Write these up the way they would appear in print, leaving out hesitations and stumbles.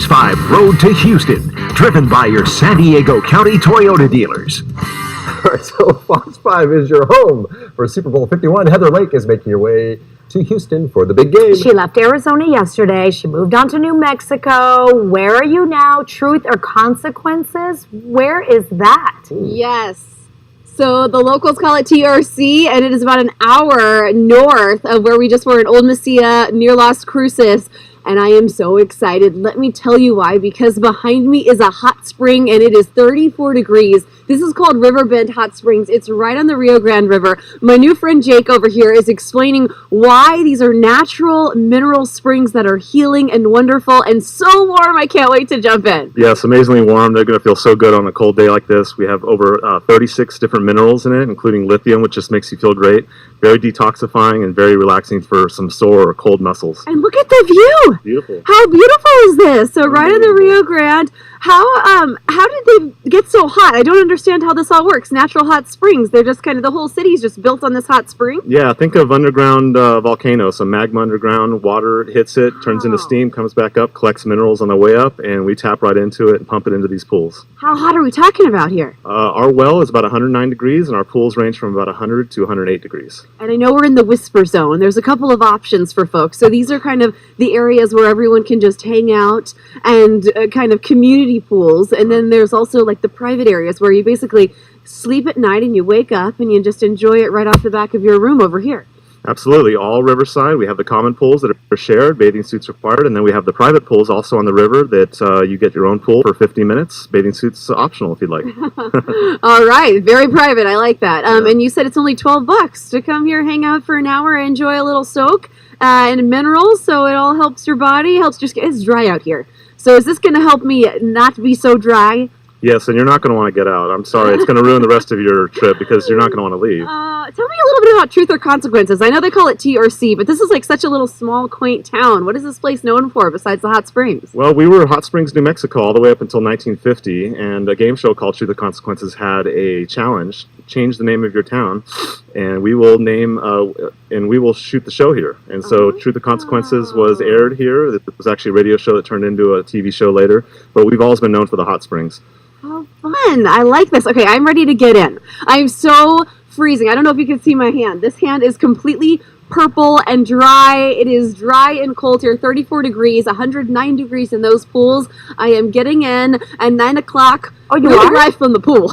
Fox 5 Road to Houston, driven by your San Diego County Toyota dealers. All right, so Fox 5 is your home for Super Bowl 51. Heather Lake is making her way to Houston for the big game. She left Arizona yesterday. She moved on to New Mexico. Where are you now? Truth or consequences? Where is that? Yes. So the locals call it TRC, and it is about an hour north of where we just were in Old Mesilla near Las Cruces. And I am so excited. Let me tell you why. Because behind me is a hot spring, and it is 34 degrees. This is called Riverbend Hot Springs. It's right on the Rio Grande River. My new friend Jake over here is explaining why these are natural mineral springs that are healing and wonderful and so warm. I can't wait to jump in. Yes, amazingly warm. They're going to feel so good on a cold day like this. We have over 36 different minerals in it, including lithium, which just makes you feel great. Very detoxifying and very relaxing for some sore or cold muscles. And look at the view. Beautiful. How beautiful is this? So right in the Rio Grande. How did they get so hot? I don't understand how this all works. Natural hot springs. They're just kind of, the whole city's just built on this hot spring. Yeah, think of underground volcanoes. So magma underground, water hits it, turns into steam, comes back up, collects minerals on the way up, and we tap right into it and pump it into these pools. How hot are we talking about here? Our well is about 109 degrees, and our pools range from about 100 to 108 degrees. And I know we're in the whisper zone. There's a couple of options for folks. So these are kind of the areas where everyone can just hang out and kind of community pools. And then there's also like the private areas where you basically sleep at night and you wake up and you just enjoy it right off the back of your room over here. Absolutely. All riverside. We have the common pools that are shared, bathing suits required, and then we have the private pools also on the river that you get your own pool for 50 minutes. Bathing suits optional if you'd like. All right. Very private. I like that. And you said it's only $12 to come here, hang out for an hour, enjoy a little soak and minerals, so it all helps your body, helps just get, it's dry out here. So is this going to help me not be so dry? Yes, and you're not going to want to get out. I'm sorry. It's going to ruin the rest of your trip because you're not going to want to leave. Tell me a little bit about Truth or Consequences. I know they call it TRC, but this is like such a little small, quaint town. What is this place known for besides the hot springs? Well, we were Hot Springs, New Mexico all the way up until 1950, and a game show called Truth or Consequences had a challenge. Change the name of your town, and we will name and we will shoot the show here. And so Truth or Consequences was aired here. It was actually a radio show that turned into a TV show later, but we've always been known for the hot springs. Oh, fun. I like this. Okay, I'm ready to get in. I'm so freezing. I don't know if you can see my hand. This hand is completely purple and dry. It is dry and cold here, 34 degrees, 109 degrees in those pools. I am getting in at 9 o'clock. Oh, you are? Right from the pool.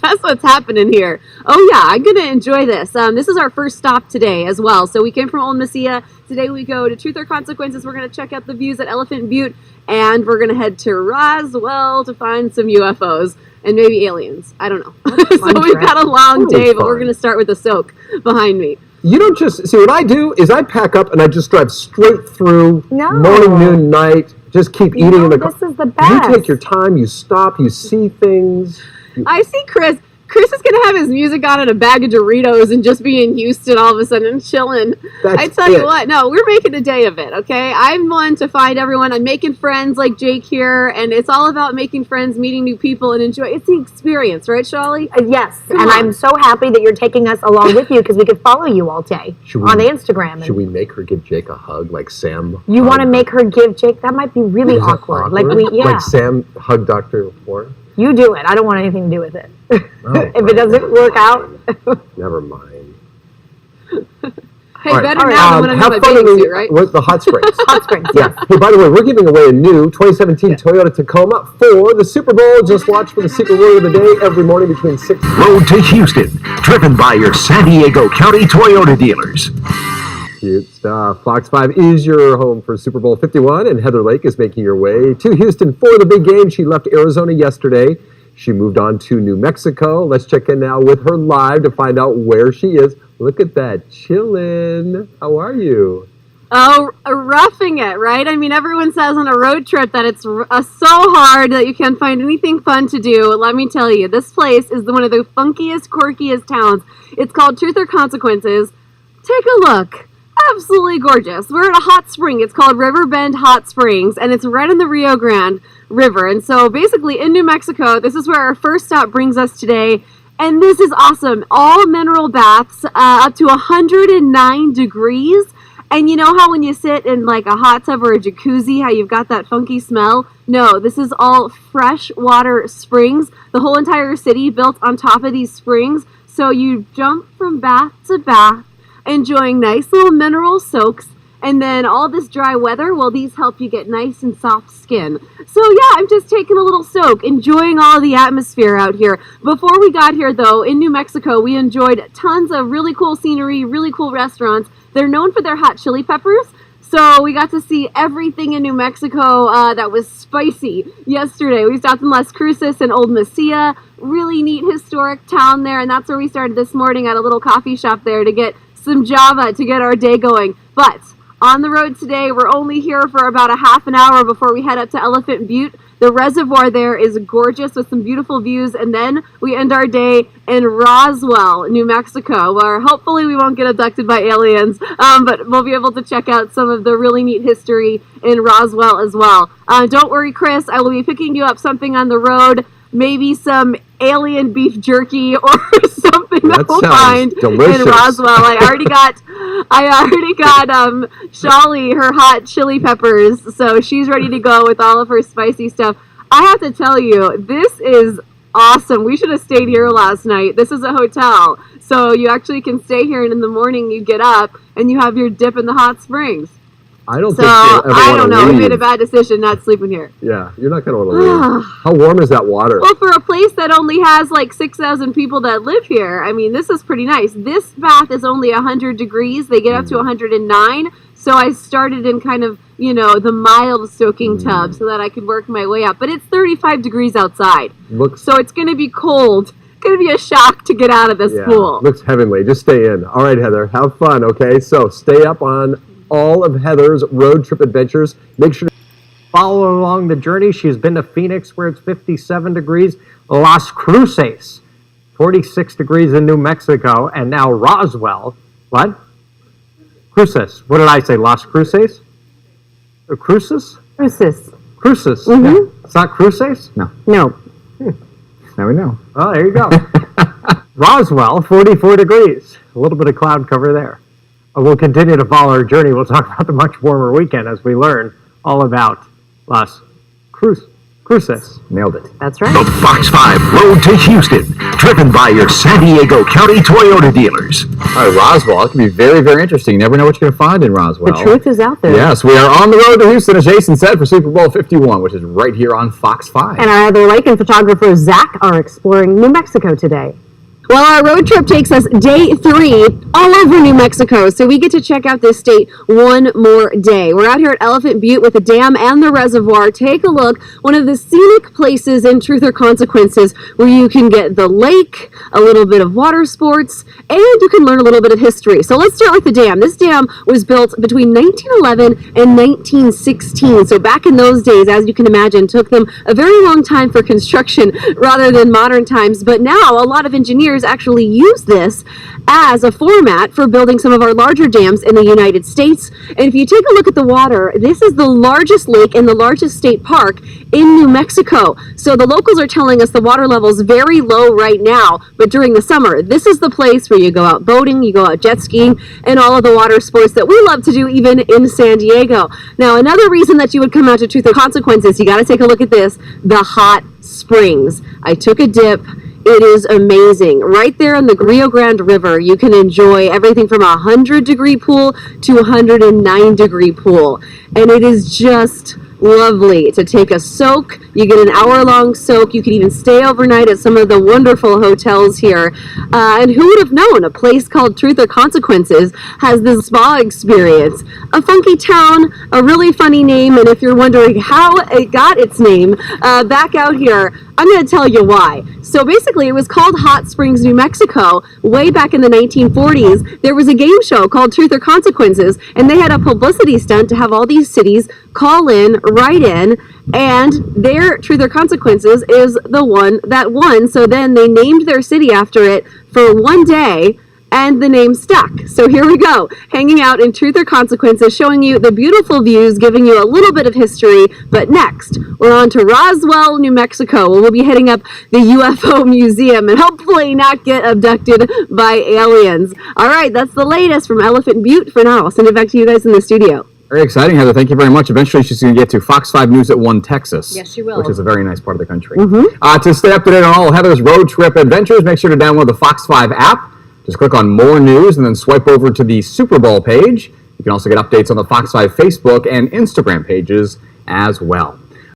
That's what's happening here. Oh, yeah, I'm going to enjoy this. This is our first stop today as well. So we came from Old Mesilla. Today we go to Truth or Consequences. We're going to check out the views at Elephant Butte, and we're going to head to Roswell to find some UFOs and maybe aliens. I don't know. So we've got a long day, but we're going to start with the soak behind me. You don't just, see what I do is I pack up and I just drive straight through morning, noon, night, just keep eating in the car. This is the best. You take your time, you stop, you see things. I see Chris. Chris is going to have his music on and a bag of Doritos and just be in Houston all of a sudden chilling. I tell you what, no, we're making a day of it, okay? I'm one to find everyone. I'm making friends like Jake here, and it's all about making friends, meeting new people, and enjoy. It's the experience, right, Shali? Yes, I'm so happy that you're taking us along with you because we could follow you all day on the Instagram. Should we make her give Jake a hug like Sam? You want to make her give Jake? That might be really awkward. Like Sam hugged Dr. Warren? You do it. I don't want anything to do with it. If it doesn't work out. Never mind. Hey, better now than when I'm in my bathing suit, right? With the hot springs. Hot springs, yes. Hey, by the way, we're giving away a new 2017 Toyota Tacoma for the Super Bowl. Just watch for the secret word of the day every morning between 6 Road to Houston, driven by your San Diego County Toyota dealers. Cute stuff. Fox 5 is your home for Super Bowl 51, and Heather Lake is making her way to Houston for the big game. She left Arizona yesterday. She moved on to New Mexico. Let's check in now with her live to find out where she is. Look at that, chillin'. How are you? Oh, roughing it, right? I mean, everyone says on a road trip that it's so hard that you can't find anything fun to do. Let me tell you, this place is one of the funkiest, quirkiest towns. It's called Truth or Consequences. Take a look. Absolutely gorgeous. We're at a hot spring. It's called Riverbend Hot Springs, and it's right in the Rio Grande River. And so basically in New Mexico, this is where our first stop brings us today. And this is awesome. All mineral baths up to 109 degrees. And you know how when you sit in like a hot tub or a jacuzzi, how you've got that funky smell? No, this is all freshwater springs. The whole entire city built on top of these springs. So you jump from bath to bath, enjoying nice little mineral soaks. And then all this dry weather, well, these help you get nice and soft skin. So yeah, I'm just taking a little soak, enjoying all the atmosphere out here. Before we got here, though, in New Mexico, we enjoyed tons of really cool scenery, really cool restaurants. They're known for their hot chili peppers. So we got to see everything in New Mexico that was spicy yesterday. We stopped in Las Cruces and Old Mesilla, really neat historic town there. And that's where we started this morning at a little coffee shop there to get some Java to get our day going. But on the road today, we're only here for about a half an hour before we head up to Elephant Butte. The reservoir there is gorgeous with some beautiful views, and then we end our day in Roswell, New Mexico, where hopefully we won't get abducted by aliens, but we'll be able to check out some of the really neat history in Roswell as well. Don't worry, Chris, I will be picking you up something on the road, maybe some alien beef jerky or something that we'll find delicious. In Roswell. I already got Shali her hot chili peppers, so she's ready to go with all of her spicy stuff. I have to tell you, this is awesome. We should have stayed here last night. This is a hotel, so you actually can stay here, and in the morning you get up and you have your dip in the hot springs. I don't think you'll ever I don't know. leave. We made a bad decision not sleeping here. Yeah, you're not going to want to leave. How warm is that water? Well, for a place that only has like 6,000 people that live here, I mean, this is pretty nice. This bath is only 100 degrees. They get up to 109. So I started in kind of, the mild soaking tub so that I could work my way up. But it's 35 degrees outside. So it's going to be cold. It's going to be a shock to get out of this pool. Looks heavenly. Just stay in. All right, Heather, have fun, okay? So stay up on all of Heather's road trip adventures. Make sure to follow along the journey. She's been to Phoenix, where it's 57 degrees, Las Cruces, 46 degrees in New Mexico, and now Roswell. What? Cruces. What did I say? Las Cruces? Cruces? Cruces. Cruces. Mm-hmm. Yeah. It's not Cruces? No. Now we know. Oh, there you go. Roswell, 44 degrees. A little bit of cloud cover there. We'll continue to follow our journey. We'll talk about the much warmer weekend as we learn all about Las Cruces. nailed it. That's right. The Fox 5 Road to Houston, driven by your San Diego County Toyota dealers. All right, Roswell. It can be very, very interesting. You never know what you're going to find in Roswell. The truth is out there. Yes, we are on the road to Houston, as Jason said, for Super Bowl 51, which is right here on Fox 5. And our other lake and photographer, Zach, are exploring New Mexico today. Well, our road trip takes us day 3 all over New Mexico, so we get to check out this state one more day. We're out here at Elephant Butte with the dam and the reservoir. Take a look, one of the scenic places in Truth or Consequences where you can get the lake, a little bit of water sports, and you can learn a little bit of history. So let's start with the dam. This dam was built between 1911 and 1916. So back in those days, as you can imagine, took them a very long time for construction rather than modern times. But now a lot of engineers actually use this as a format for building some of our larger dams in the United States. And if you take a look at the water, this is the largest lake and the largest state park in New Mexico. So the locals are telling us the water level is very low right now, but during the summer, this is the place where you go out boating, you go out jet skiing, and all of the water sports that we love to do even in San Diego. Now, another reason that you would come out to Truth or Consequences, you got to take a look at this, the hot springs. I took a dip. It is amazing. Right there on the Rio Grande River, you can enjoy everything from a 100-degree pool to a 109-degree pool. And it is just lovely to take a soak. You get an hour-long soak. You can even stay overnight at some of the wonderful hotels here. And who would have known a place called Truth or Consequences has this spa experience? A funky town, a really funny name, and if you're wondering how it got its name, back out here, I'm going to tell you why. So basically, it was called Hot Springs, New Mexico, way back in the 1940s. There was a game show called Truth or Consequences, and they had a publicity stunt to have all these cities call in, write in, and their Truth or Consequences is the one that won. So then they named their city after it for one day, and the name stuck. So here we go. Hanging out in Truth or Consequences, showing you the beautiful views, giving you a little bit of history. But next, we're on to Roswell, New Mexico, where we'll be hitting up the UFO Museum and hopefully not get abducted by aliens. All right, that's the latest from Elephant Butte for now. I'll send it back to you guys in the studio. Very exciting, Heather. Thank you very much. Eventually, she's going to get to Fox 5 News at 1 Texas. Yes, she will. Which is a very nice part of the country. To stay up to date on all Heather's road trip adventures, make sure to download the Fox 5 app. Just click on More News and then swipe over to the Super Bowl page. You can also get updates on the Fox 5 Facebook and Instagram pages as well.